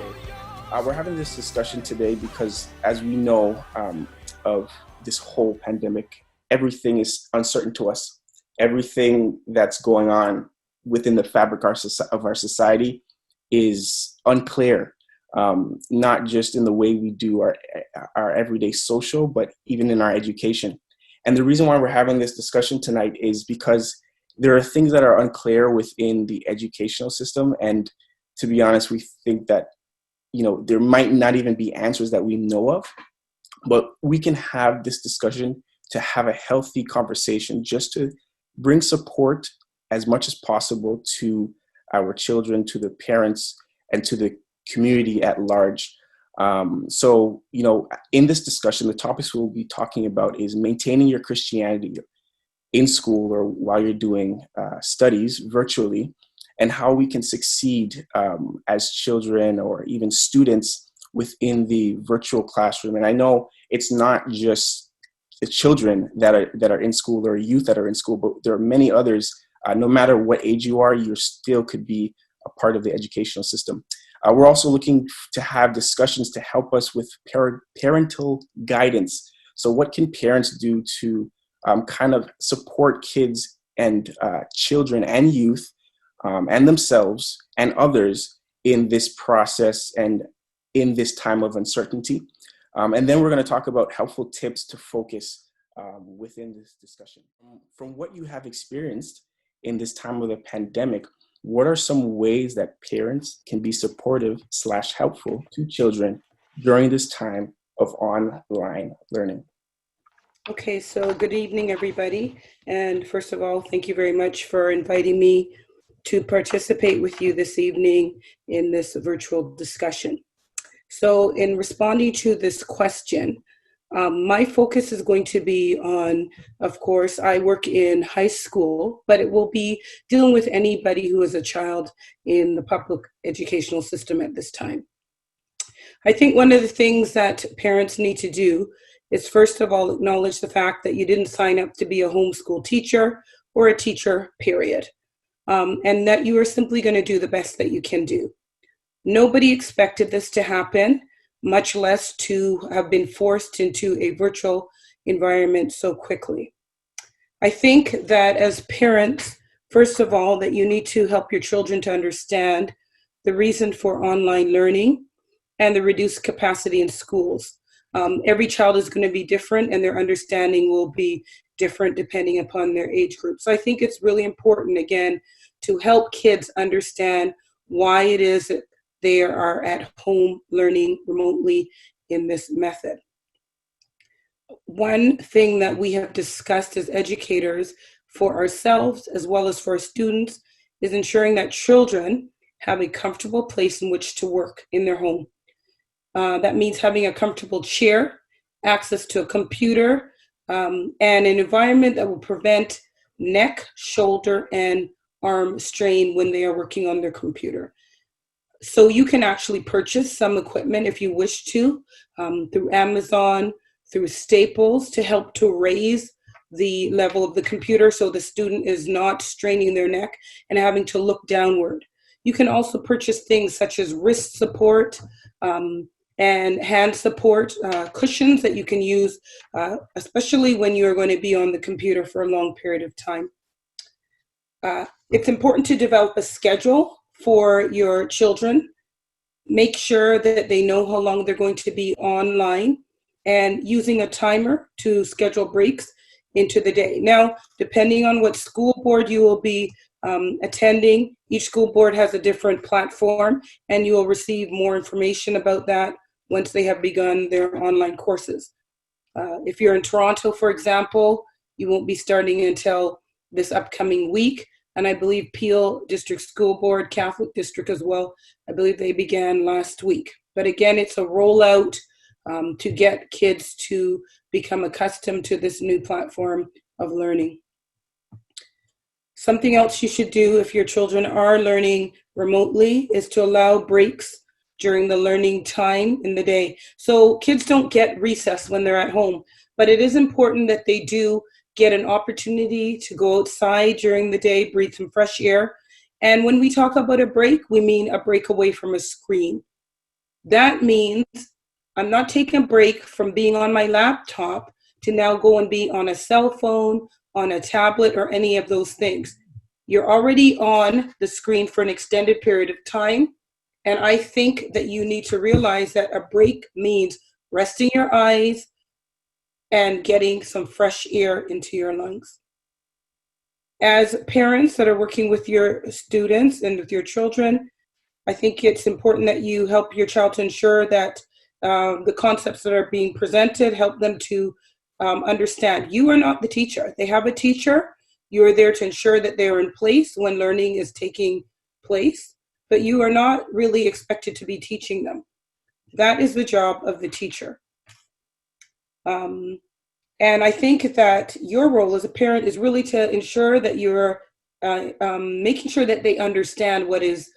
Okay. We're having this discussion today because, as we know, of this whole pandemic, everything is uncertain to us. Everything that's going on within the fabric of our society is unclear, not just in the way we do our everyday social, but even in our education. And the reason why we're having this discussion tonight is because there are things that are unclear within the educational system. And to be honest, we think that there might not even be answers that we know of, but we can have this discussion to have a healthy conversation, just to bring support as much as possible to our children, to the parents, and to the community at large. In this discussion, the topics we'll be talking about is maintaining your Christianity in school or while you're doing studies virtually, and how we can succeed as children or even students within the virtual classroom. And I know it's not just the children that are in school or youth that are in school, but there are many others. No matter what age you are, you still could be a part of the educational system. We're also looking to have discussions to help us with parental guidance. So what can parents do to kind of support kids and children and youth and themselves and others in this process and in this time of uncertainty. And then we're going to talk about helpful tips to focus within this discussion. From what you have experienced in this time of the pandemic, what are some ways that parents can be supportive / helpful to children during this time of online learning? Okay, so good evening, everybody. And first of all, thank you very much for inviting me to participate with you this evening in this virtual discussion. So in responding to this question, my focus is going to be on, of course, I work in high school, but it will be dealing with anybody who is a child in the public educational system at this time. I think one of the things that parents need to do is, first of all, acknowledge the fact that you didn't sign up to be a homeschool teacher or a teacher, period. And that you are simply going to do the best that you can do. Nobody expected this to happen, much less to have been forced into a virtual environment so quickly. I think that as parents, first of all, that you need to help your children to understand the reason for online learning and the reduced capacity in schools. Every child is going to be different, and their understanding will be different depending upon their age group. So I think it's really important, again, to help kids understand why it is that they are at home learning remotely in this method. One thing that we have discussed as educators for ourselves as well as for students is ensuring that children have a comfortable place in which to work in their home. That means having a comfortable chair, access to a computer, and an environment that will prevent neck, shoulder, and arm strain when they are working on their computer. So you can actually purchase some equipment if you wish to through Amazon, through Staples, to help to raise the level of the computer so the student is not straining their neck and having to look downward. You can also purchase things such as wrist support, and hand support, cushions that you can use, especially when you're going to be on the computer for a long period of time. It's important to develop a schedule for your children. Make sure that they know how long they're going to be online and using a timer to schedule breaks into the day. Now, depending on what school board you will be attending, each school board has a different platform, and you will receive more information about that once they have begun their online courses. If you're in Toronto, for example, you won't be starting until this upcoming week. And I believe Peel District School Board, Catholic District as well, I believe they began last week. But again, it's a rollout to get kids to become accustomed to this new platform of learning. Something else you should do if your children are learning remotely is to allow breaks during the learning time in the day. So kids don't get recess when they're at home, but it is important that they do get an opportunity to go outside during the day, breathe some fresh air. And when we talk about a break, we mean a break away from a screen. That means I'm not taking a break from being on my laptop to now go and be on a cell phone, on a tablet, or any of those things. You're already on the screen for an extended period of time. And I think that you need to realize that a break means resting your eyes and getting some fresh air into your lungs. As parents that are working with your students and with your children, I think it's important that you help your child to ensure that the concepts that are being presented help them to understand. You are not the teacher. They have a teacher. You are there to ensure that they are in place when learning is taking place, but you are not really expected to be teaching them. That is the job of the teacher. Um, and I think that your role as a parent is really to ensure that you're making sure that they understand what is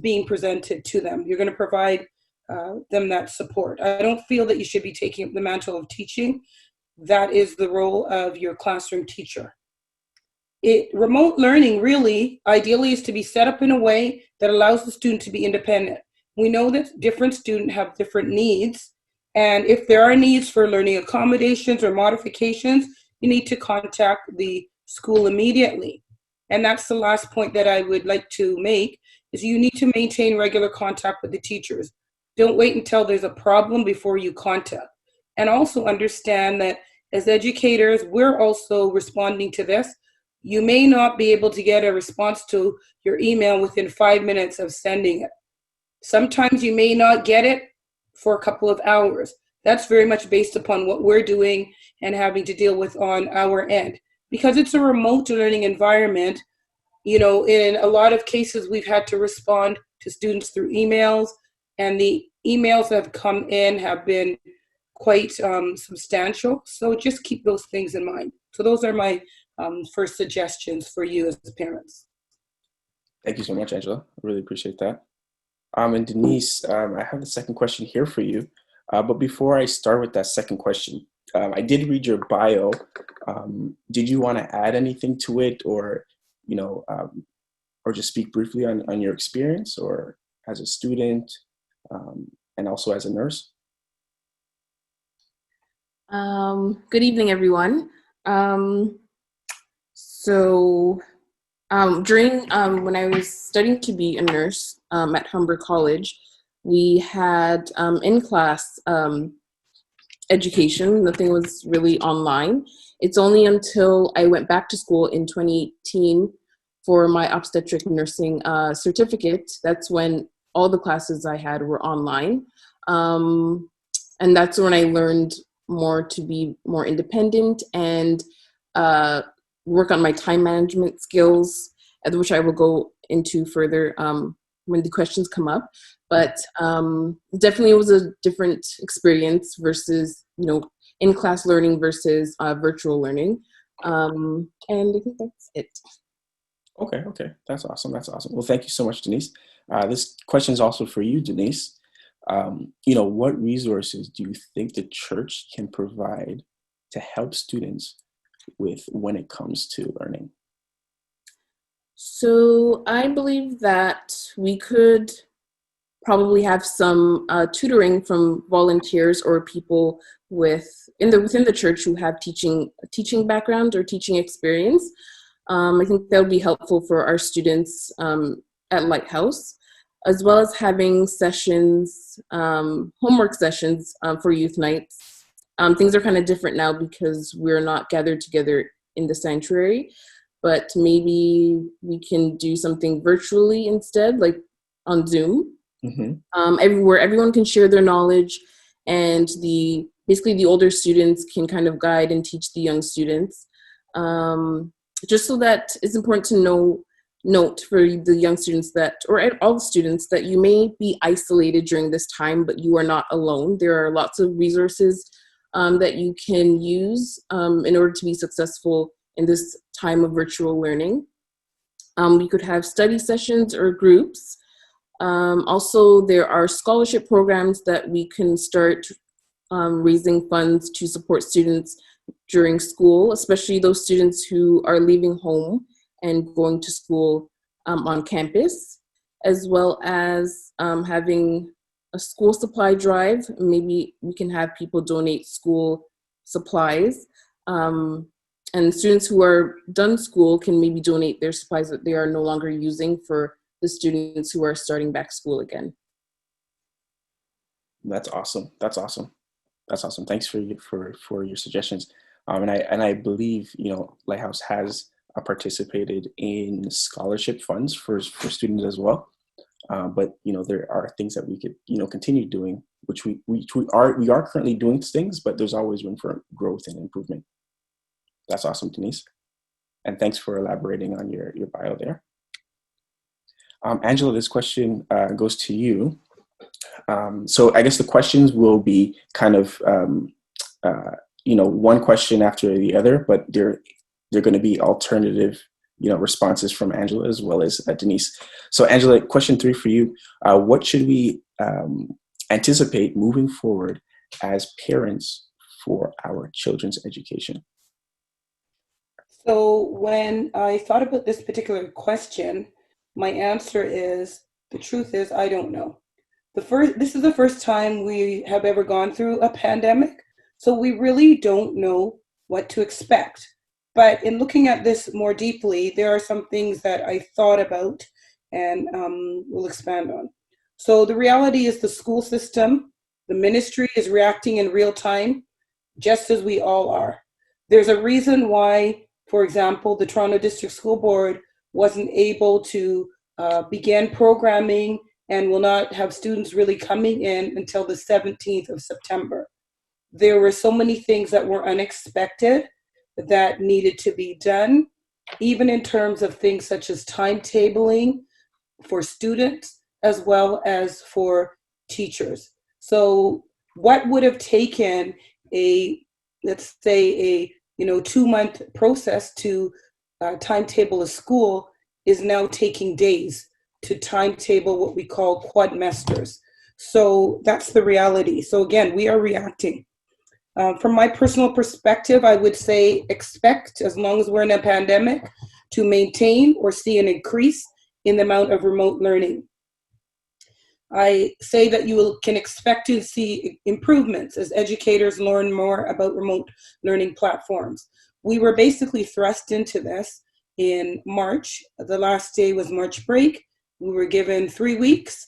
being presented to them. You're going to provide them that support. I don't feel that you should be taking up the mantle of teaching. That is the role of your classroom teacher. Remote learning really, ideally, is to be set up in a way that allows the student to be independent. We know that different students have different needs, and if there are needs for learning accommodations or modifications, you need to contact the school immediately. And that's the last point that I would like to make, is you need to maintain regular contact with the teachers. Don't wait until there's a problem before you contact. And also understand that as educators, we're also responding to this. You may not be able to get a response to your email within 5 minutes of sending it. Sometimes you may not get it for a couple of hours. That's very much based upon what we're doing and having to deal with on our end. Because it's a remote learning environment, in a lot of cases, we've had to respond to students through emails, and the emails that have come in have been quite substantial. So just keep those things in mind. So those are my first suggestions for you as parents. Thank you so much, Angela. I really appreciate that. And Denise, I have the second question here for you. But before I start with that second question, I did read your bio. Did you want to add anything to it, or or just speak briefly on your experience, or as a student, and also as a nurse? Good evening, everyone. During when I was studying to be a nurse at Humber College, we had in-class education. Nothing was really online. It's only until I went back to school in 2018 for my obstetric nursing certificate, that's when all the classes I had were online. And that's when I learned more to be more independent and work on my time management skills, which I will go into further when the questions come up. But definitely it was a different experience versus, in-class learning versus virtual learning. And I think that's it. Okay. That's awesome. Well, thank you so much, Denise. This question is also for you, Denise. What resources do you think the church can provide to help students when it comes to learning? So I believe that we could probably have some tutoring from volunteers or people within the church who have teaching background or teaching experience. I think that would be helpful for our students at Lighthouse, as well as having sessions, homework sessions for youth nights. Things are kind of different now because we're not gathered together in the sanctuary, but maybe we can do something virtually instead, like on Zoom, where everyone can share their knowledge, and basically the older students can kind of guide and teach the young students. Just so that it's important to note for the young students or all the students, that you may be isolated during this time, but you are not alone. There are lots of resources that you can use in order to be successful in this time of virtual learning. We could have study sessions or groups. Also, there are scholarship programs that we can start raising funds to support students during school, especially those students who are leaving home and going to school on campus, as well as having a school supply drive. Maybe we can have people donate school supplies. And students who are done school can maybe donate their supplies that they are no longer using for the students who are starting back school again. That's awesome. That's awesome. That's awesome. Thanks for your suggestions. And I believe, Lighthouse has participated in scholarship funds for students as well. But there are things that we could continue doing, which we are currently doing things, but there's always room for growth and improvement. That's awesome, Denise, and thanks for elaborating on your bio there. Angela, this question goes to you. So I guess the questions will be kind of one question after the other, but they're going to be alternative responses from Angela as well as Denise. So Angela, question 3 for you. What should we anticipate moving forward as parents for our children's education? So when I thought about this particular question, my answer is, the truth is, I don't know. This is the first time we have ever gone through a pandemic, so we really don't know what to expect. But in looking at this more deeply, there are some things that I thought about and will expand on. So the reality is the school system, the ministry is reacting in real time, just as we all are. There's a reason why, for example, the Toronto District School Board wasn't able to begin programming and will not have students really coming in until the 17th of September. There were so many things that were unexpected that needed to be done, even in terms of things such as timetabling for students as well as for teachers. So what would have taken let's say a 2-month process to timetable a school is now taking days to timetable what we call quadmesters. So that's the reality. So again, we are reacting. From my personal perspective, I would say expect, as long as we're in a pandemic, to maintain or see an increase in the amount of remote learning. I say that you can expect to see improvements as educators learn more about remote learning platforms. We were basically thrust into this in March. The last day was March break. We were given 3 weeks.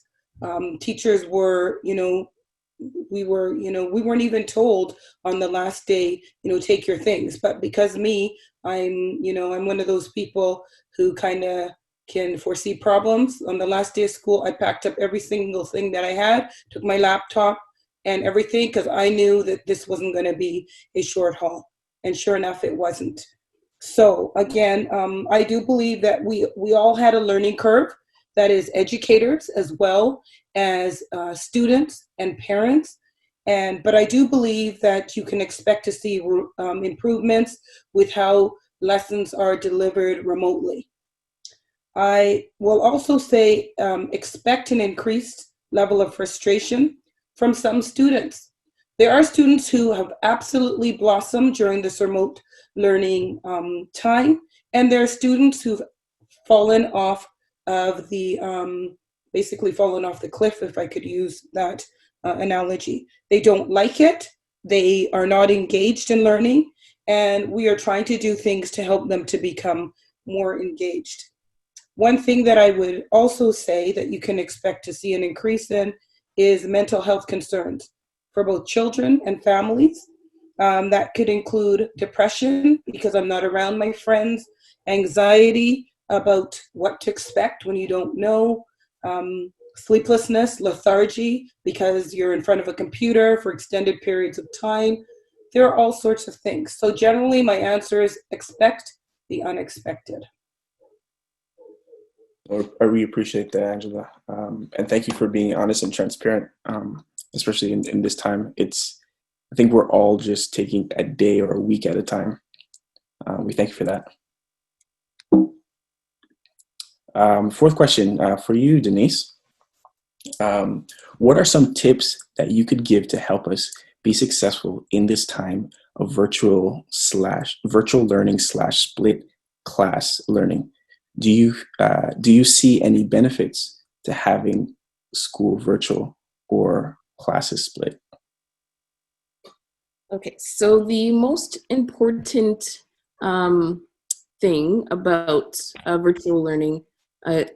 Teachers were, we weren't even told on the last day, take your things. But because I'm one of those people who kind of can foresee problems. On the last day of school, I packed up every single thing that I had, took my laptop and everything, because I knew that this wasn't going to be a short haul. And sure enough, it wasn't. So again, I do believe that we all had a learning curve, that is educators as well as students and parents. But I do believe that you can expect to see improvements with how lessons are delivered remotely. I will also say expect an increased level of frustration from some students. There are students who have absolutely blossomed during this remote learning time, and there are students who've fallen off of basically fallen off the cliff, if I could use that analogy. They don't like it, they are not engaged in learning, and we are trying to do things to help them to become more engaged. One thing that I would also say that you can expect to see an increase in is mental health concerns for both children and families. That could include depression, because I'm not around my friends, anxiety about what to expect when you don't know, sleeplessness, lethargy, because you're in front of a computer for extended periods of time. There are all sorts of things. So generally, my answer is expect the unexpected. I really appreciate that, Angela. And thank you for being honest and transparent, especially in this time. I think we're all just taking a day or a week at a time. We thank you for that. Fourth question for you, Denise. What are some tips that you could give to help us be successful in this time of virtual learning / split class learning? Do you see any benefits to having school virtual or classes split? Okay, so the most important thing about virtual learning, the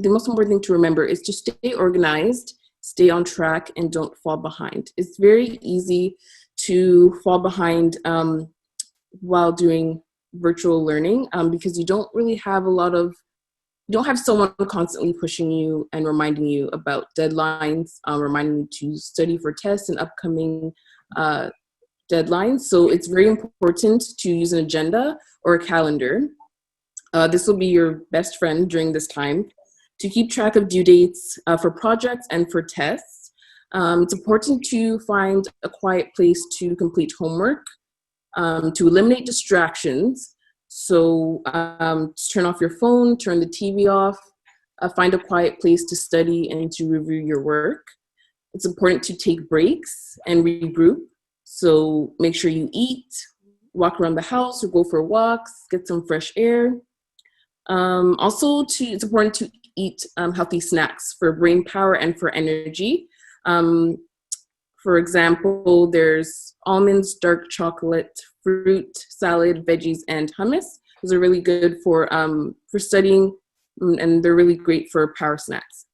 most important thing to remember is to stay organized, stay on track, and don't fall behind. It's very easy to fall behind while doing virtual learning because you don't really have you don't have someone constantly pushing you and reminding you about deadlines, reminding you to study for tests and upcoming deadlines. So it's very important to use an agenda or a calendar. This will be your best friend during this time to keep track of due dates for projects and for tests. It's important to find a quiet place to complete homework, to eliminate distractions. So turn off your phone, turn the TV off, find a quiet place to study and to review your work. It's important to take breaks and regroup. So make sure you eat, walk around the house or go for walks, get some fresh air. It's important to eat healthy snacks for brain power and for energy. For example, there's almonds, dark chocolate, fruit, salad, veggies, and hummus. Those are really good for studying, and they're really great for power snacks.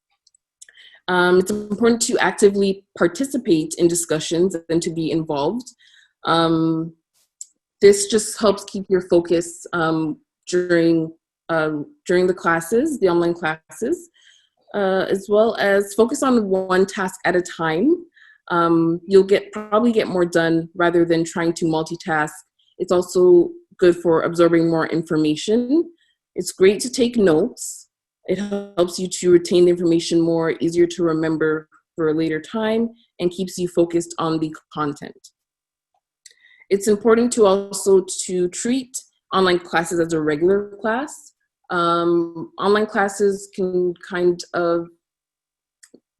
It's important to actively participate in discussions and to be involved. This just helps keep your focus during the classes, the online classes, as well as focus on one task at a time. You'll probably get more done rather than trying to multitask. It's also good for absorbing more information. It's great to take notes. It helps you to retain the information more, easier to remember for a later time, and keeps you focused on the content. It's important to also to treat online classes as a regular class. Online classes can I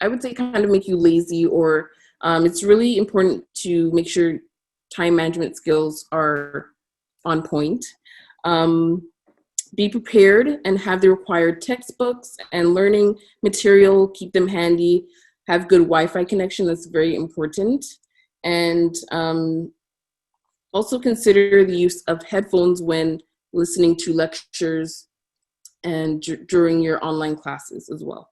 would say kind of make you lazy, or it's really important to make sure time management skills are on point. Be prepared and have the required textbooks and learning material, keep them handy, have good Wi-Fi connection, that's very important. And also consider the use of headphones when listening to lectures and during your online classes as well.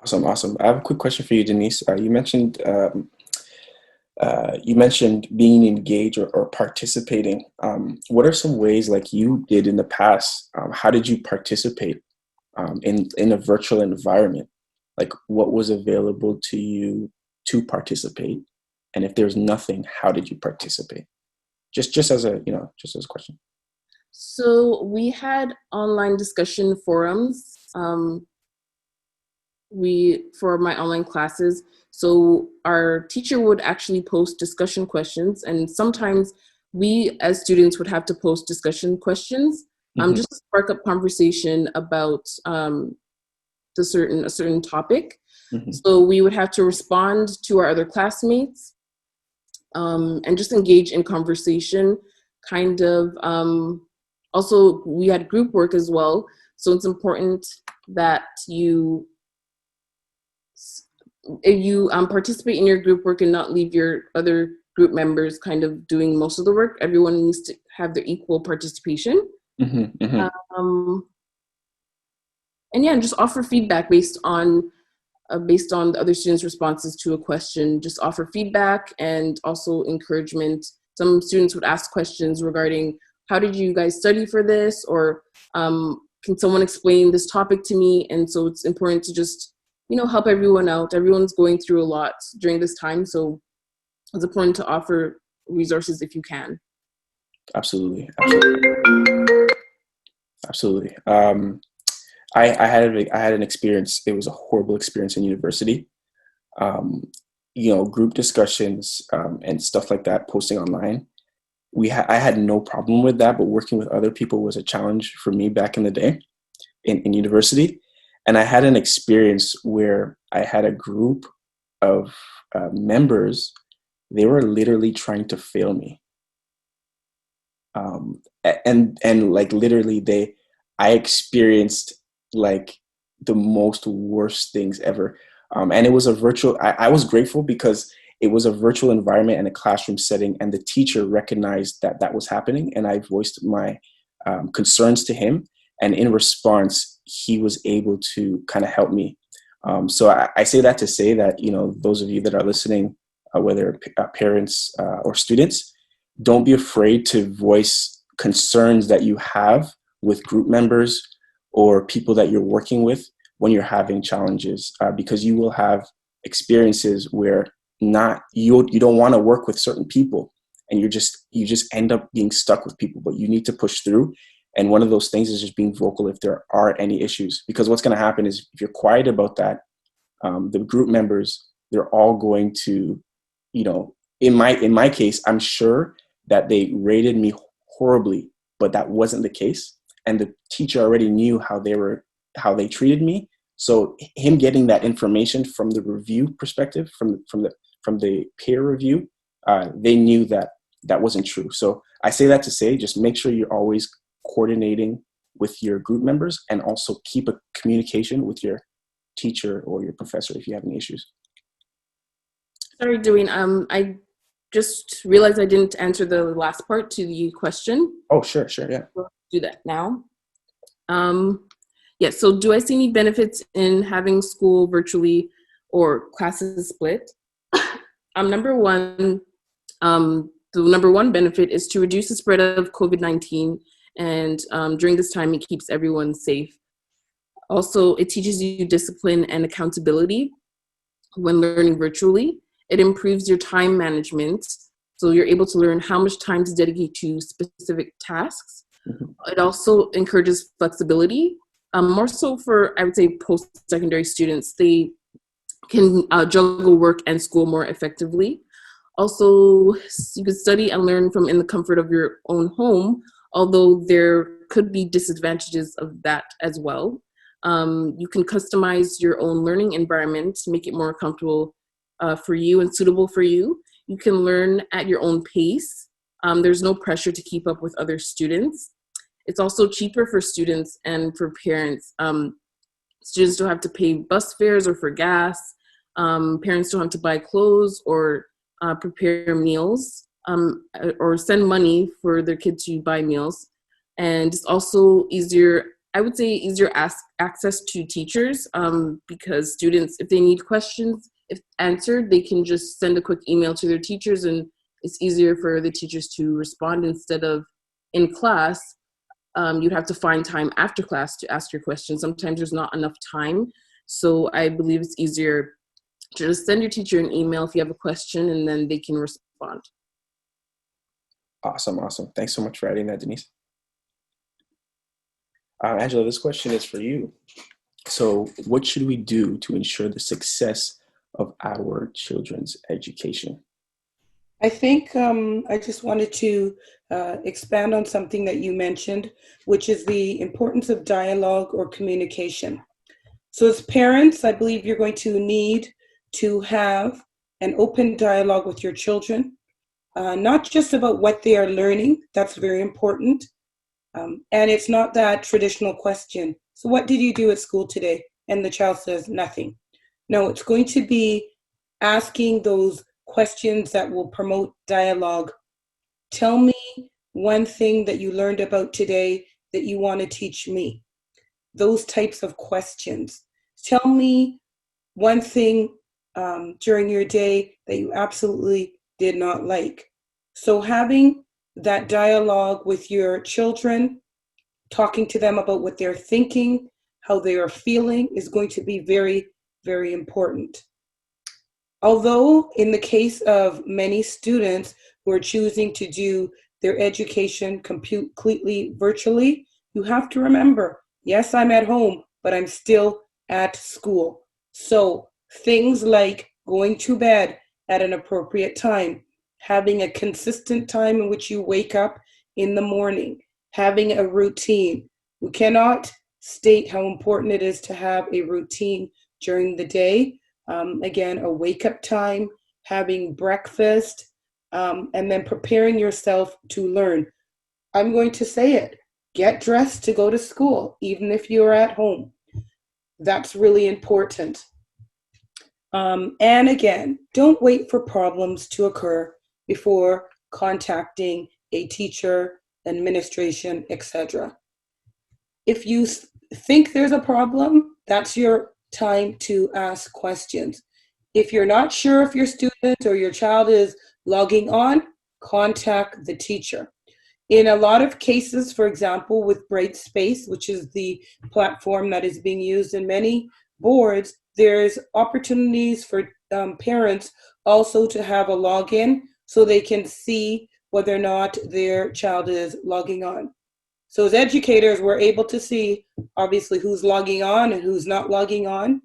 Awesome. I have a quick question for you, Denise. You mentioned being engaged or participating. What are some ways, like you did in the past? How did you participate in a virtual environment? Like, what was available to you to participate? And if there's nothing, how did you participate? Just as a question. So we had online discussion forums for my online classes. So our teacher would actually post discussion questions, and sometimes we as students would have to post discussion questions just to spark up conversation about a certain topic. So we would have to respond to our other classmates and just engage in conversation. Also, we had group work as well. So it's important that if you participate in your group work and not leave your other group members kind of doing most of the work. Everyone needs to have their equal participation. And just offer feedback based on the other students' responses to a question. Just offer feedback and also encouragement. Some students would ask questions regarding, how did you guys study for this? Or can someone explain this topic to me? And so it's important to just, help everyone out. Everyone's going through a lot during this time. So it's important to offer resources if you can. Absolutely. I had an experience. It was a horrible experience in university. Group discussions and stuff like that, posting online. I had no problem with that, but working with other people was a challenge for me back in the day in university. And I had an experience where I had a group of members. They were literally trying to fail me. And like literally I experienced like the most worst things ever. And it was a virtual, I was grateful because it was a virtual environment and a classroom setting, and the teacher recognized that that was happening, and I voiced my concerns to him. And in response, he was able to kind of help me. So I say that to say that, you know, those of you that are listening, whether parents or students, don't be afraid to voice concerns that you have with group members or people that you're working with when you're having challenges, because you will have experiences where not you don't want to work with certain people, and you just end up being stuck with people, but you need to push through. And one of those things is just being vocal if there are any issues, because what's going to happen is if you're quiet about that, the group members, they're all going to, you know, in my case, I'm sure that they rated me horribly, but that wasn't the case, and the teacher already knew how they treated me. So him getting that information from the review perspective, from the peer review, they knew that that wasn't true. So I say that to say, just make sure you're always coordinating with your group members, and also keep a communication with your teacher or your professor if you have any issues. Sorry, Dwayne. I just realized I didn't answer the last part to the question. Oh, sure, yeah. We'll do that now. Yeah, so do I see any benefits in having school virtually or classes split? Number one, the number one benefit is to reduce the spread of COVID-19, and during this time, it keeps everyone safe. Also, it teaches you discipline and accountability when learning virtually. It improves your time management, so you're able to learn how much time to dedicate to specific tasks. It also encourages flexibility, more so for, I would say, post-secondary students. They can juggle work and school more effectively. Also, you can study and learn from in the comfort of your own home, although there could be disadvantages of that as well. You can customize your own learning environment to make it more comfortable for you and suitable for you. You can learn at your own pace. There's no pressure to keep up with other students. It's also cheaper for students and for parents. Students don't have to pay bus fares or for gas. Parents don't have to buy clothes or prepare meals, or send money for their kids to buy meals. And it's also easier, I would say, easier access to teachers, because students, if they need questions, if answered, they can just send a quick email to their teachers, and it's easier for the teachers to respond instead of in class. You'd have to find time after class to ask your questions. Sometimes there's not enough time. So I believe it's easier to just send your teacher an email if you have a question, and then they can respond. Awesome. Thanks so much for adding that, Denise. Angela, this question is for you. So what should we do to ensure the success of our children's education? I think I just wanted to expand on something that you mentioned, which is the importance of dialogue or communication. So as parents, I believe you're going to need to have an open dialogue with your children, not just about what they are learning. That's very important. And it's not that traditional question. So what did you do at school today? And the child says nothing. No, it's going to be asking those questions that will promote dialogue. Tell me one thing that you learned about today that you want to teach me. Those types of questions. Tell me one thing during your day that you absolutely did not like. So having that dialogue with your children, talking to them about what they're thinking, how they are feeling, is going to be very, very important. Although in the case of many students who are choosing to do their education completely virtually, you have to remember, yes, I'm at home, but I'm still at school. So things like going to bed at an appropriate time, having a consistent time in which you wake up in the morning, having a routine. We cannot state how important it is to have a routine during the day. Again, a wake-up time, having breakfast, and then preparing yourself to learn. I'm going to say it. Get dressed to go to school, even if you're at home. That's really important. And again, don't wait for problems to occur before contacting a teacher, administration, etc. If you think there's a problem, that's your time to ask questions. If you're not sure if your student or your child is logging on, contact the teacher. In a lot of cases, for example, with Brightspace, which is the platform that is being used in many boards, there's opportunities for parents also to have a login so they can see whether or not their child is logging on. So as educators, we're able to see obviously who's logging on and who's not logging on,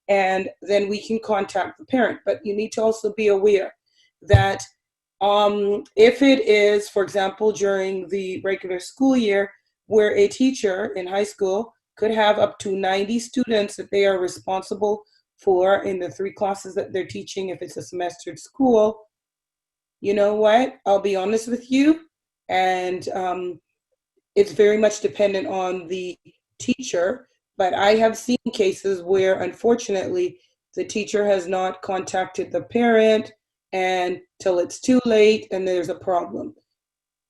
and then we can contact the parent. But you need to also be aware that if it is, for example, during the regular school year, where a teacher in high school could have up to 90 students that they are responsible for in the 3 classes that they're teaching, if it's a semestered school, you know what? I'll be honest with you, and it's very much dependent on the teacher, but I have seen cases where unfortunately the teacher has not contacted the parent and till it's too late and there's a problem.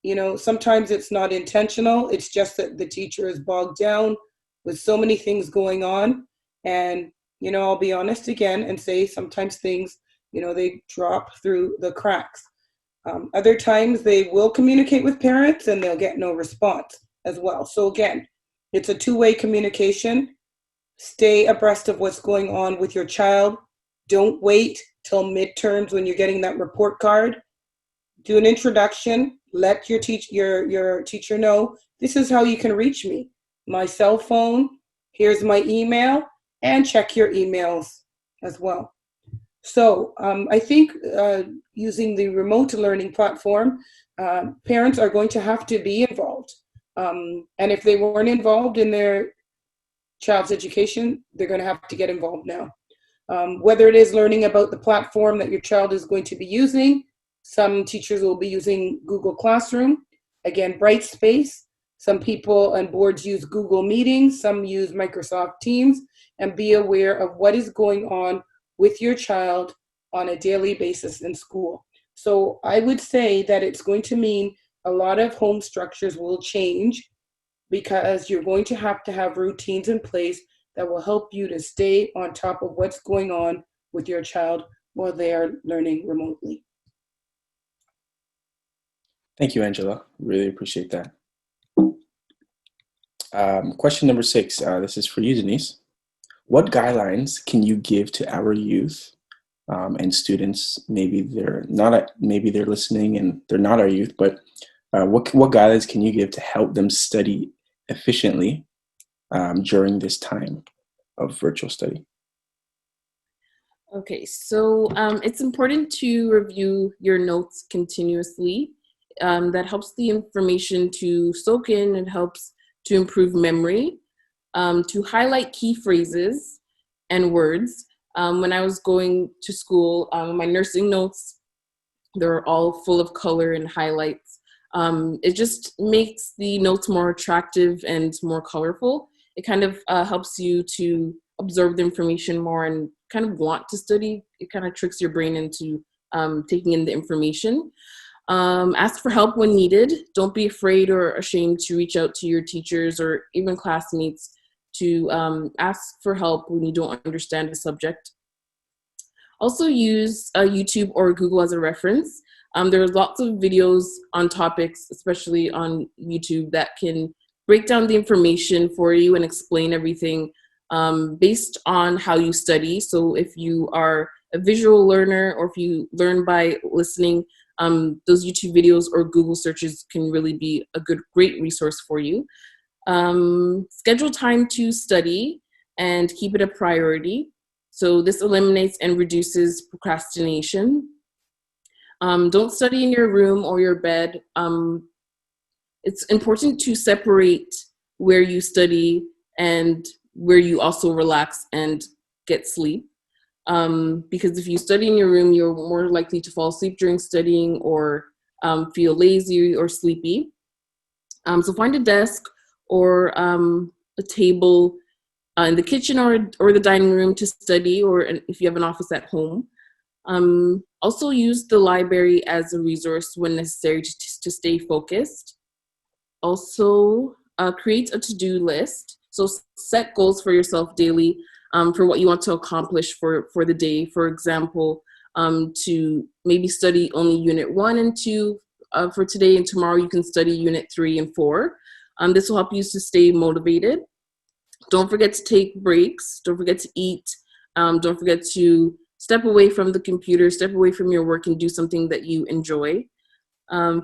You know, sometimes it's not intentional, it's just that the teacher is bogged down with so many things going on. And, you know, I'll be honest again and say sometimes things, you know, they drop through the cracks. Other times they will communicate with parents and they'll get no response as well. So again, it's a two-way communication. Stay abreast of what's going on with your child. Don't wait till midterms when you're getting that report card. Do an introduction. Let your teacher know, this is how you can reach me. My cell phone, here's my email, and check your emails as well. So I think using the remote learning platform, parents are going to have to be involved. And if they weren't involved in their child's education, they're going to have to get involved now. Whether it is learning about the platform that your child is going to be using, some teachers will be using Google Classroom, again, Brightspace. Some people and boards use Google Meetings, some use Microsoft Teams, and be aware of what is going on with your child on a daily basis in school. So I would say that it's going to mean a lot of home structures will change because you're going to have routines in place that will help you to stay on top of what's going on with your child while they are learning remotely. Thank you, Angela. Really appreciate that. Question number 6. This is for you, Denise. What guidelines can you give to our youth and students? Maybe they're listening and they're not our youth, but what guidelines can you give to help them study efficiently during this time of virtual study? Okay, so it's important to review your notes continuously. That helps the information to soak in. It helps to improve memory, to highlight key phrases and words. When I was going to school, my nursing notes, they're all full of color and highlights. It just makes the notes more attractive and more colorful. It kind of helps you to absorb the information more and kind of want to study. It kind of tricks your brain into taking in the information. Ask for help when needed. Don't be afraid or ashamed to reach out to your teachers or even classmates to ask for help when you don't understand a subject. Also use YouTube or Google as a reference. There's lots of videos on topics, especially on YouTube, that can break down the information for you and explain everything based on how you study. So if you are a visual learner or if you learn by listening, those YouTube videos or Google searches can really be a great resource for you. Schedule time to study and keep it a priority. So this eliminates and reduces procrastination. Don't study in your room or your bed. It's important to separate where you study and where you also relax and get sleep. Because if you study in your room, you're more likely to fall asleep during studying or feel lazy or sleepy. So find a desk or a table in the kitchen or the dining room to study, or if you have an office at home. Also use the library as a resource when necessary to stay focused. Also create a to-do list. So set goals for yourself daily for what you want to accomplish for the day. For example, to maybe study only unit 1 and 2 for today, and tomorrow you can study unit 3 and 4. This will help you to stay motivated. Don't forget to take breaks. Don't forget to eat. Don't forget to step away from the computer, step away from your work and do something that you enjoy.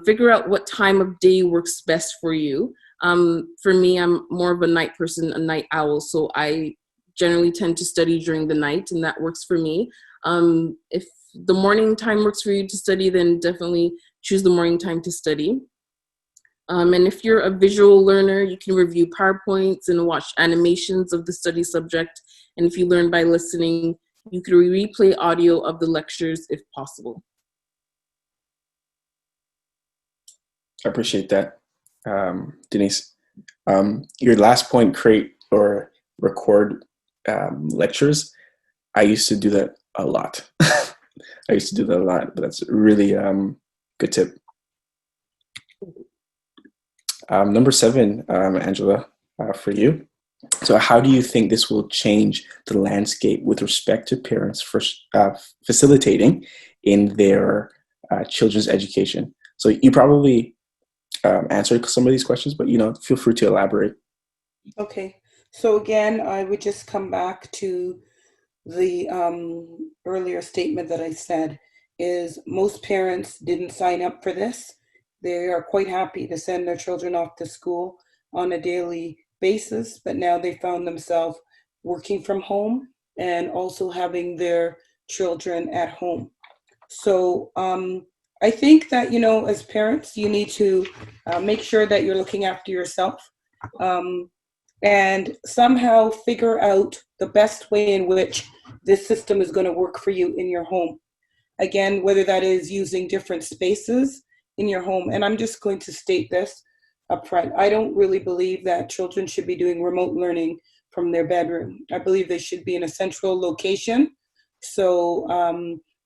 Figure out what time of day works best for you. For me, I'm more of a night person, a night owl, so I generally tend to study during the night, and that works for me. If the morning time works for you to study, then definitely choose the morning time to study. And if you're a visual learner, you can review PowerPoints and watch animations of the study subject. And if you learn by listening, you can replay audio of the lectures if possible. I appreciate that, Denise. Your last point, create or record lectures. I used to do that a lot. But that's really good tip. Number 7, Angela, for you. So how do you think this will change the landscape with respect to parents for facilitating in their children's education? So you probably answered some of these questions, but feel free to elaborate. Okay. So again, I would just come back to the earlier statement that I said is most parents didn't sign up for this. They are quite happy to send their children off to school on a daily basis, but now they found themselves working from home and also having their children at home. So I think that, as parents, you need to make sure that you're looking after yourself and somehow figure out the best way in which this system is going to work for you in your home. Again, whether that is using different spaces in your home. And I'm just going to state this up front. I don't really believe that children should be doing remote learning from their bedroom. I believe they should be in a central location. So,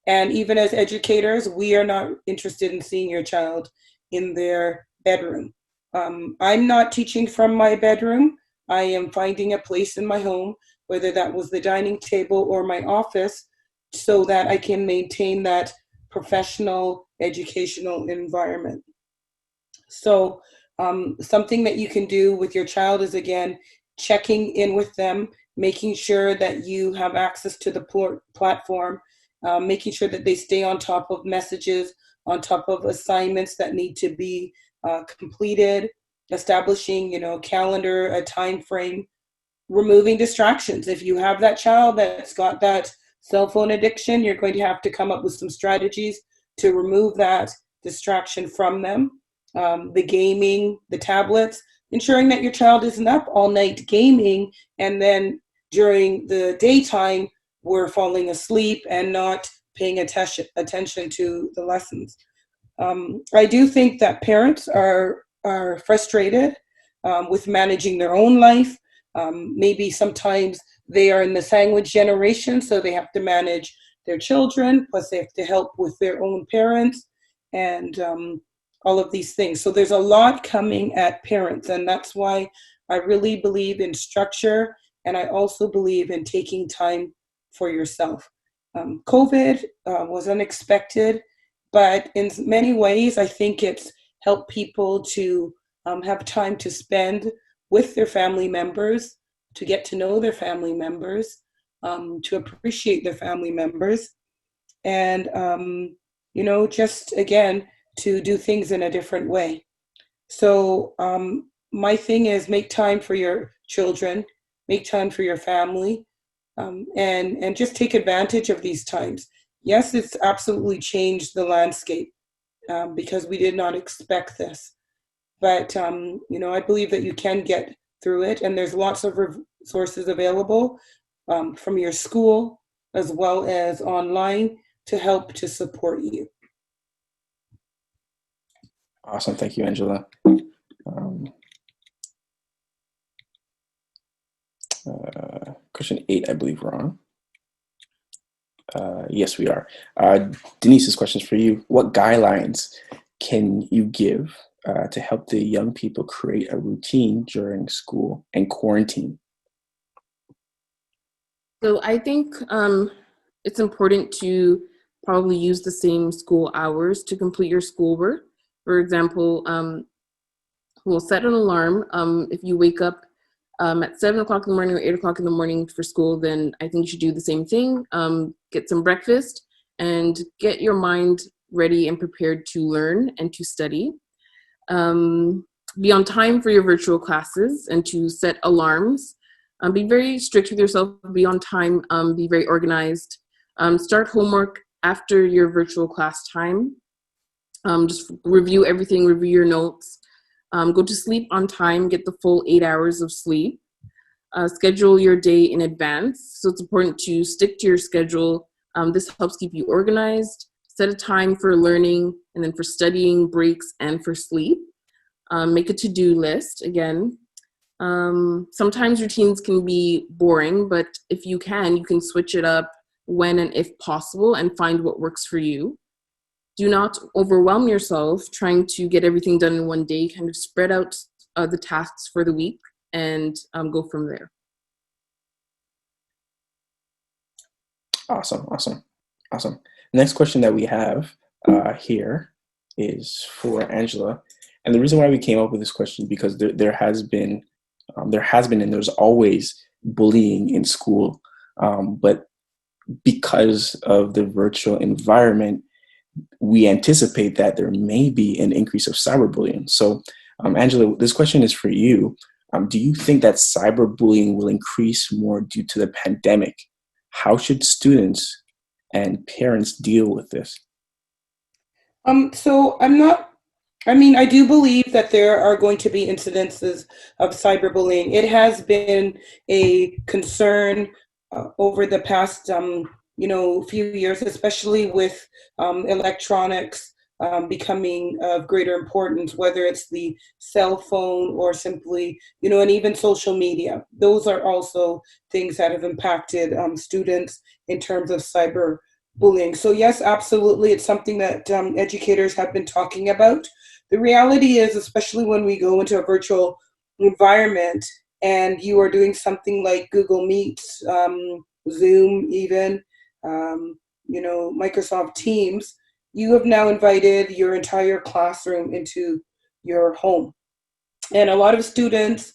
and even as educators, we are not interested in seeing your child in their bedroom. I'm not teaching from my bedroom. I am finding a place in my home, whether that was the dining table or my office, so that I can maintain that professional educational environment. So something that you can do with your child is, again, checking in with them, making sure that you have access to the platform, making sure that they stay on top of messages, on top of assignments that need to be completed, establishing, a calendar, a time frame, removing distractions. If you have that child that's got that cell phone addiction, you're going to have to come up with some strategies to remove that distraction from them. The gaming, the tablets, ensuring that your child isn't up all night gaming and then during the daytime we're falling asleep and not paying attention to the lessons. I do think that parents are frustrated with managing their own life. Maybe sometimes they are in the sandwich generation, so they have to manage their children, plus they have to help with their own parents and all of these things. So there's a lot coming at parents, and that's why I really believe in structure, and I also believe in taking time for yourself. COVID was unexpected, but in many ways, I think it's helped people to have time to spend with their family members, to get to know their family members, to appreciate their family members, and, just again, to do things in a different way. So my thing is make time for your children, make time for your family, and just take advantage of these times. Yes, it's absolutely changed the landscape because we did not expect this. But, I believe that you can get through it, and there's lots of resources available from your school as well as online to help to support you. Awesome. Thank you, Angela. Um, Question 8, I believe we're on. Yes, we are. Denise's question is for you. What guidelines can you give to help the young people create a routine during school and quarantine? So I think it's important to probably use the same school hours to complete your schoolwork. For example, we'll set an alarm. If you wake up at 7 o'clock in the morning or 8 o'clock in the morning for school, then I think you should do the same thing. Get some breakfast and get your mind ready and prepared to learn and to study. Be on time for your virtual classes and to set alarms. Be very strict with yourself, be on time, be very organized. Start homework after your virtual class time. Just review everything, review your notes. Go to sleep on time, get the full 8 hours of sleep. Schedule your day in advance. So it's important to stick to your schedule. This helps keep you organized. Set a time for learning and then for studying, breaks, and for sleep. Make a to-do list again. Sometimes routines can be boring, but if you can switch it up when and if possible and find what works for you. Do not overwhelm yourself trying to get everything done in one day. Kind of spread out the tasks for the week and go from there. Awesome. Next question that we have here is for Angela. And the reason why we came up with this question is because there has been and there's always bullying in school. But because of the virtual environment, we anticipate that there may be an increase of cyberbullying. So, Angela, this question is for you. Do you think that cyberbullying will increase more due to the pandemic? How should students and parents deal with this? So I do believe that there are going to be incidences of cyberbullying. It has been a concern over the past, few years, especially with electronics becoming of greater importance, whether it's the cell phone or simply, and even social media. Those are also things that have impacted students in terms of cyberbullying. So yes, absolutely, it's something that educators have been talking about. The reality is, especially when we go into a virtual environment and you are doing something like Google Meets, Zoom, even, Microsoft Teams, you have now invited your entire classroom into your home. And a lot of students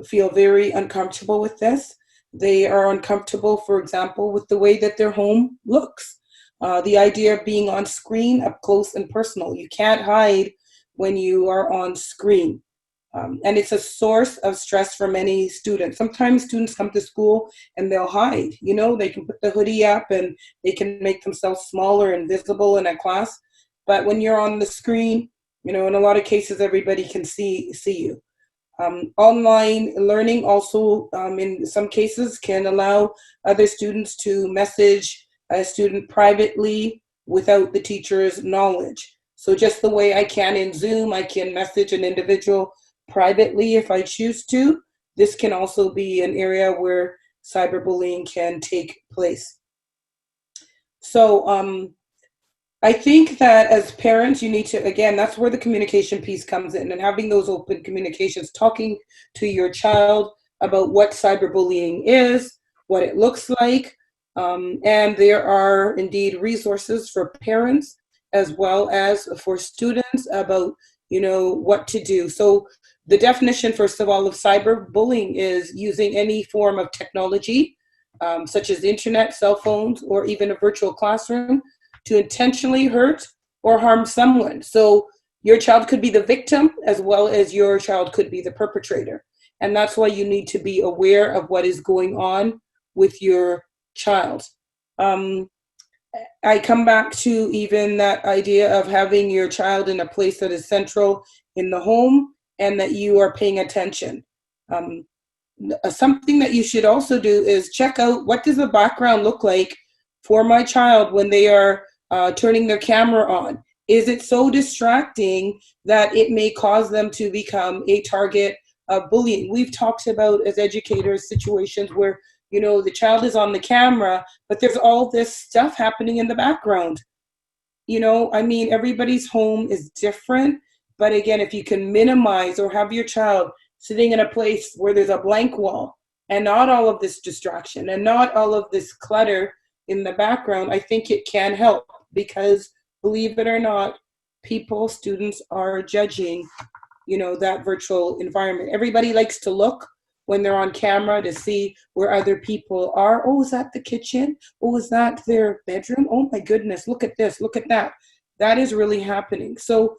feel very uncomfortable with this. They are uncomfortable, for example, with the way that their home looks. The idea of being on screen, up close and personal. You can't hide when you are on screen. And it's a source of stress for many students. Sometimes students come to school and they'll hide. They can put the hoodie up and they can make themselves smaller and visible in a class. But when you're on the screen, in a lot of cases, everybody can see you. Online learning also, in some cases, can allow other students to message a student privately without the teacher's knowledge. So just the way I can in Zoom, I can message an individual privately if I choose to. This can also be an area where cyberbullying can take place. So I think that as parents, you need to, again, that's where the communication piece comes in, and having those open communications, talking to your child about what cyberbullying is, what it looks like. And there are indeed resources for parents as well as for students about, what to do. So the definition, first of all, of cyberbullying is using any form of technology, such as the internet, cell phones, or even a virtual classroom, to intentionally hurt or harm someone. So your child could be the victim as well as your child could be the perpetrator. And that's why you need to be aware of what is going on with your child. I come back to even that idea of having your child in a place that is central in the home and that you are paying attention. Something that you should also do is check out, what does the background look like for my child when they are turning their camera on? Is it so distracting that it may cause them to become a target bullying. We've talked about, as educators, situations where, the child is on the camera, but there's all this stuff happening in the background. Everybody's home is different, but again, if you can minimize or have your child sitting in a place where there's a blank wall and not all of this distraction and not all of this clutter in the background, I think it can help, because believe it or not, students are judging, that virtual environment. Everybody likes to look when they're on camera to see where other people are. Oh, is that the kitchen? Oh, is that their bedroom? Oh my goodness, look at this, look at that. That is really happening. So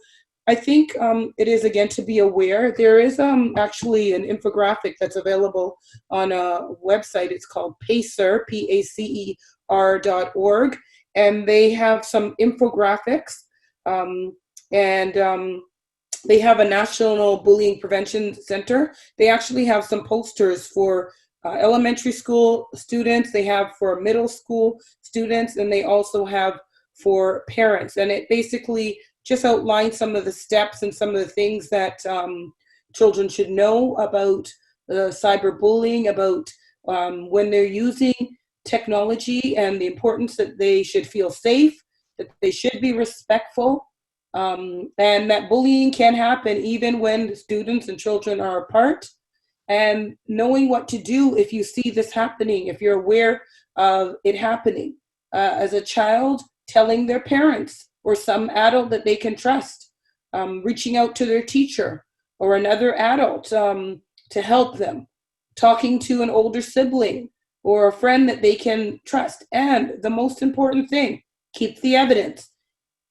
I think it is, again, to be aware. There is actually an infographic that's available on a website. It's called PACER, PACER.org, and they have some infographics, and they have a National Bullying Prevention Center. They actually have some posters for elementary school students. They have for middle school students, and they also have for parents. And it basically just outlines some of the steps and some of the things that children should know about cyberbullying, about when they're using technology, and the importance that they should feel safe, that they should be respectful, and that bullying can happen even when students and children are apart. And knowing what to do if you see this happening, if you're aware of it happening. As a child, telling their parents or some adult that they can trust, reaching out to their teacher or another adult to help them, talking to an older sibling or a friend that they can trust. And the most important thing, keep the evidence.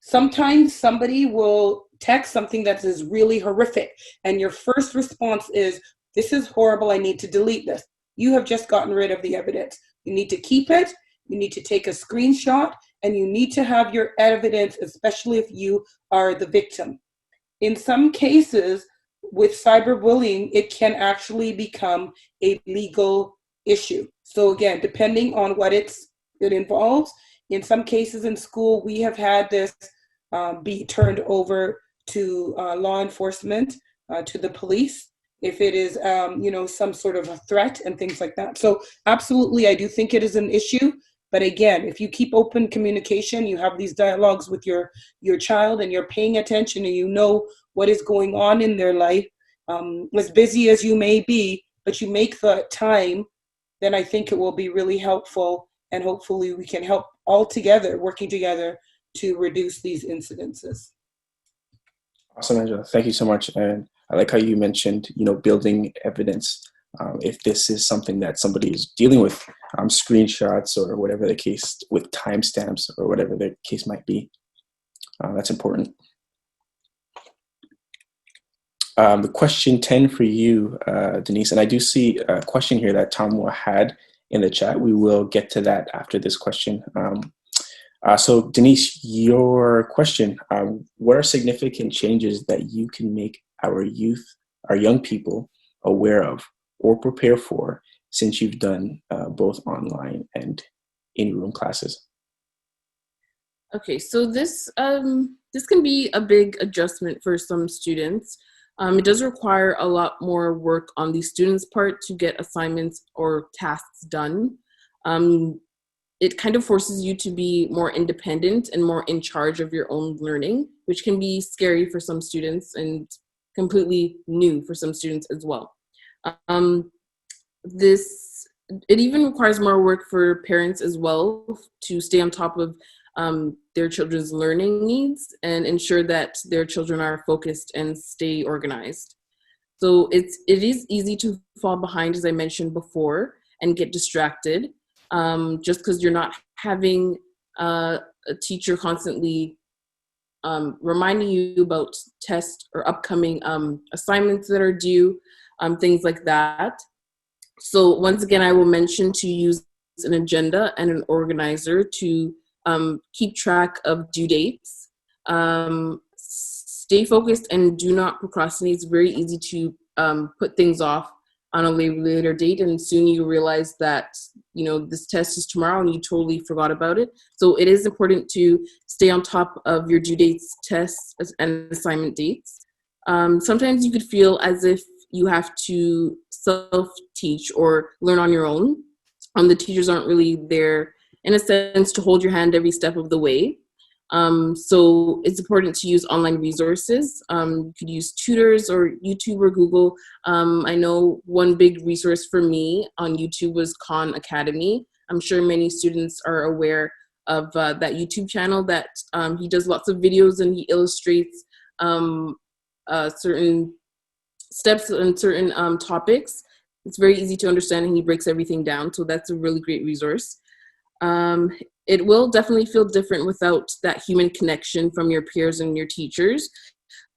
Sometimes somebody will text something that is really horrific, and your first response is, this is horrible, I need to delete this. You have just gotten rid of the evidence. You need to keep it, you need to take a screenshot, and you need to have your evidence, especially if you are the victim. In some cases, with cyberbullying, it can actually become a legal issue. So again, depending on what it involves, in some cases in school, we have had this be turned over to law enforcement, to the police, if it is, some sort of a threat and things like that. So absolutely, I do think it is an issue. But again, if you keep open communication, you have these dialogues with your child, and you're paying attention, and you know what is going on in their life, as busy as you may be, but you make the time, then I think it will be really helpful. And hopefully we can help all together, working together to reduce these incidences. Awesome, Angela. Thank you so much. And I like how you mentioned, building evidence. If this is something that somebody is dealing with, screenshots or whatever the case, with timestamps or whatever the case might be, that's important. The question 10 for you, Denise, and I do see a question here that Tom had in the chat. We will get to that after this question. So Denise, your question, what are significant changes that you can make our youth, our young people, aware of or prepare for, since you've done both online and in-room classes? Okay, so this can be a big adjustment for some students. It does require a lot more work on the students' part to get assignments or tasks done. It kind of forces you to be more independent and more in charge of your own learning, which can be scary for some students and completely new for some students as well. It even requires more work for parents as well to stay on top of their children's learning needs and ensure that their children are focused and stay organized. So it is easy to fall behind, as I mentioned before, and get distracted, just because you're not having a teacher constantly reminding you about tests or upcoming assignments that are due, things like that. So once again, I will mention to use an agenda and an organizer to keep track of due dates. Stay focused and do not procrastinate. It's very easy to put things off on a later date, and soon you realize that this test is tomorrow and you totally forgot about it. So it is important to stay on top of your due dates, tests, and assignment dates. Sometimes you could feel as if you have to self-teach or learn on your own. The teachers aren't really there, in a sense, to hold your hand every step of the way. So it's important to use online resources. You could use tutors or YouTube or Google. I know one big resource for me on YouTube was Khan Academy. I'm sure many students are aware of that YouTube channel that he does lots of videos and he illustrates certain steps and certain topics. It's very easy to understand and he breaks everything down. So that's a really great resource. It will definitely feel different without that human connection from your peers and your teachers.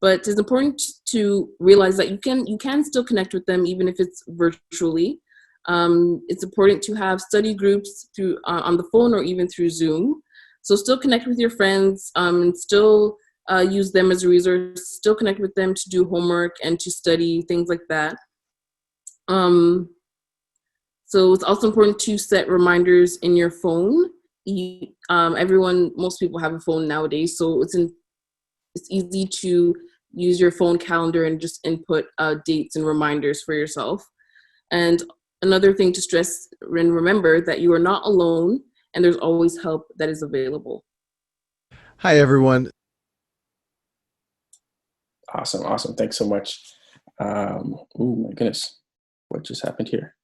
But it's important to realize that you can still connect with them even if it's virtually. It's important to have study groups through on the phone or even through Zoom. So still connect with your friends and still use them as a resource, still connect with them to do homework and to study, things like that. So it's also important to set reminders in your phone. Most people have a phone nowadays, so it's easy to use your phone calendar and just input dates and reminders for yourself. And another thing to stress and remember that you are not alone and there's always help that is available. Hi, everyone. Awesome. Thanks so much. Oh my goodness. What just happened here?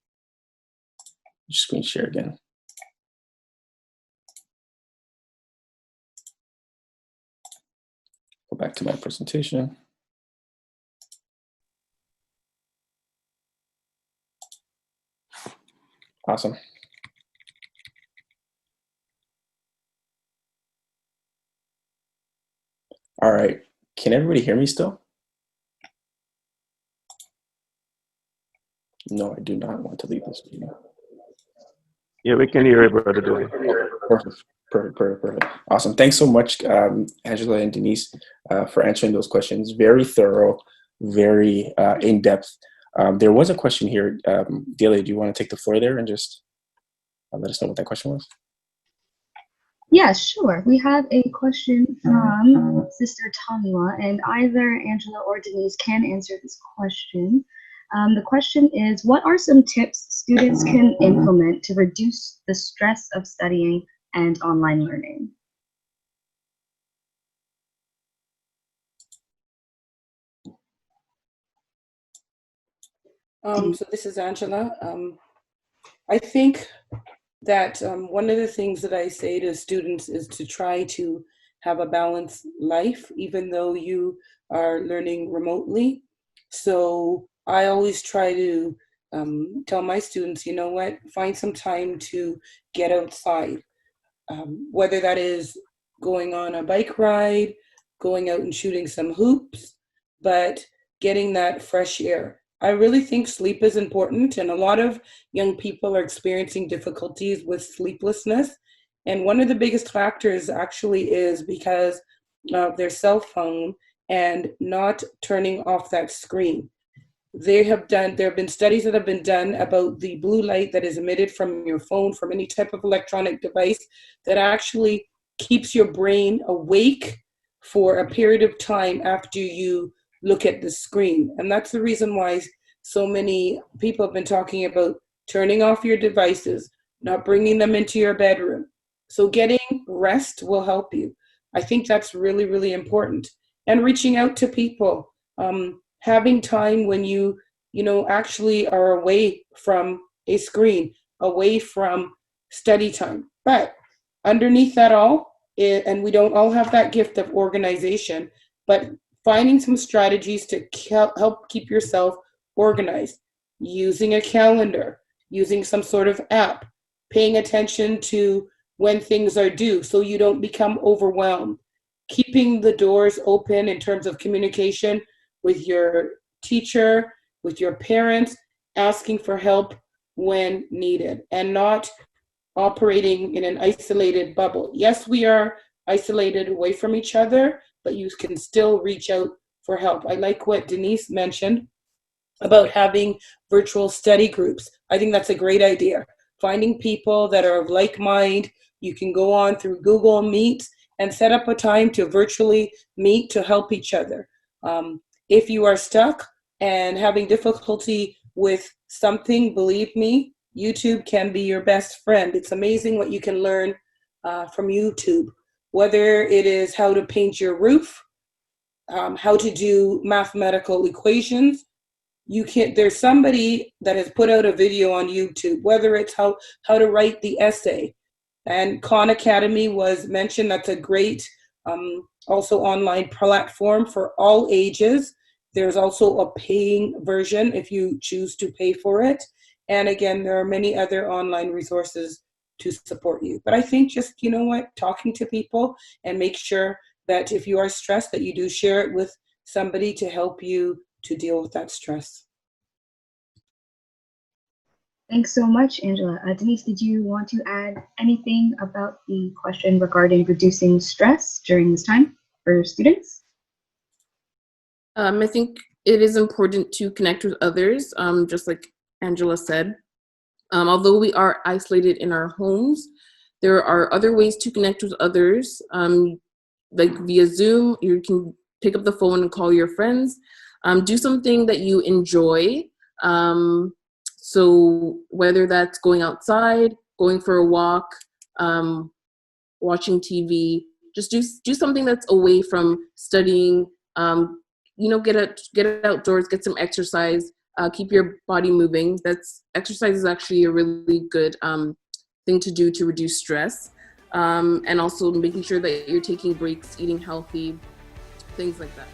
Screen share again. Go back to my presentation. Awesome. All right. Can everybody hear me still? No, I do not want to leave this meeting. Yeah, we can hear you, Brother Dewey. Perfect. Awesome. Thanks so much, Angela and Denise, for answering those questions. Very thorough, very in-depth. There was a question here. Delia, do you want to take the floor there and just let us know what that question was? Yeah, sure. We have a question from Sister Tamiwa, and either Angela or Denise can answer this question. The question is, what are some tips students can implement to reduce the stress of studying and online learning? So this is Angela. I think that one of the things that I say to students is to try to have a balanced life, even though you are learning remotely. So I always try to tell my students, you know what, find some time to get outside, whether that is going on a bike ride, going out and shooting some hoops, but getting that fresh air. I really think sleep is important, and a lot of young people are experiencing difficulties with sleeplessness. And one of the biggest factors actually is because of their cell phone and not turning off that screen. There have been studies that have been done about the blue light that is emitted from your phone, from any type of electronic device, that actually keeps your brain awake for a period of time after you look at the screen. And that's the reason why so many people have been talking about turning off your devices, not bringing them into your bedroom. So getting rest will help you. I think that's really, really important. And reaching out to people, having time when you actually are away from a screen, away from study time. But underneath that all, and we don't all have that gift of organization, but finding some strategies to help keep yourself organized, using a calendar, using some sort of app, paying attention to when things are due so you don't become overwhelmed, keeping the doors open in terms of communication with your teacher, with your parents, asking for help when needed, and not operating in an isolated bubble. Yes, we are isolated away from each other, but you can still reach out for help. I like what Denise mentioned about having virtual study groups. I think that's a great idea. Finding people that are of like mind. You can go on through Google Meet and set up a time to virtually meet to help each other. If you are stuck, and having difficulty with something, believe me, YouTube can be your best friend. It's amazing what you can learn from YouTube, whether it is how to paint your roof, how to do mathematical equations. There's somebody that has put out a video on YouTube, whether it's how to write the essay. And Khan Academy was mentioned. That's a great also online platform for all ages. There's also a paying version if you choose to pay for it. And again, there are many other online resources to support you. But I think just, talking to people, and make sure that if you are stressed, that you do share it with somebody to help you to deal with that stress. Thanks so much, Angela. Denise, did you want to add anything about the question regarding reducing stress during this time for students? I think it is important to connect with others, just like Angela said. Although we are isolated in our homes, there are other ways to connect with others, like via Zoom. You can pick up the phone and call your friends. Do something that you enjoy. So whether that's going outside, going for a walk, watching TV, just do something that's away from studying. Get outdoors, get some exercise, keep your body moving. Exercise is actually a really good thing to do to reduce stress, and also making sure that you're taking breaks, eating healthy, things like that.